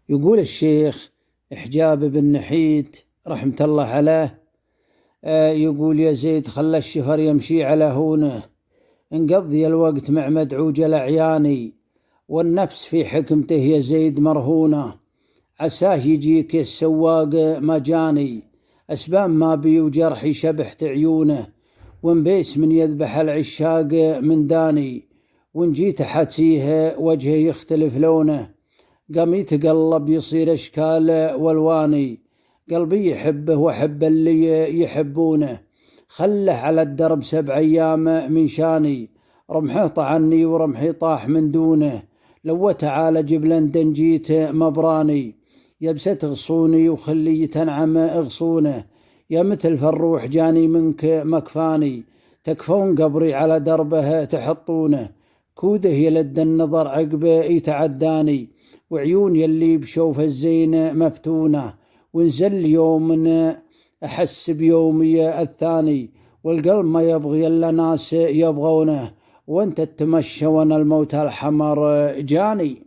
يقول الشيخ حجاب بن نحيت رحمة الله عليه، يقول يا زيد خلى الشهر يمشي على هونه، انقضي الوقت مع مدعوج الأعياني، والنفس في حكمته يا زيد مرهونة، عساه يجيك السواق مجاني، أسبان ما بي وجرحي شبحت عيونه، وانبيس من يذبح العشاق من داني، وان جيت حتسيه وجهه يختلف لونه، قام يتقلب يصير أشكال والواني، قلبي يحبه وحب اللي يحبونه، خله على الدرب 7 أيام من شاني، رمحه طعني ورمحي طاح من دونه، لو تعالى جب لندن جيت مبراني، يبسة غصوني وخلي تنعم اغصونه، يا مثل فالروح جاني منك مكفاني، تكفون قبري على دربه تحطونه، كوده يلد النظر عقبه يتعداني، وعيون يلي بشوف الزين مفتونة، ونزل يوم أحس بيومي الثاني، والقلب ما يبغي إلا ناس يبغونه، وانت تتمشى وانا الموت الحمر جاني.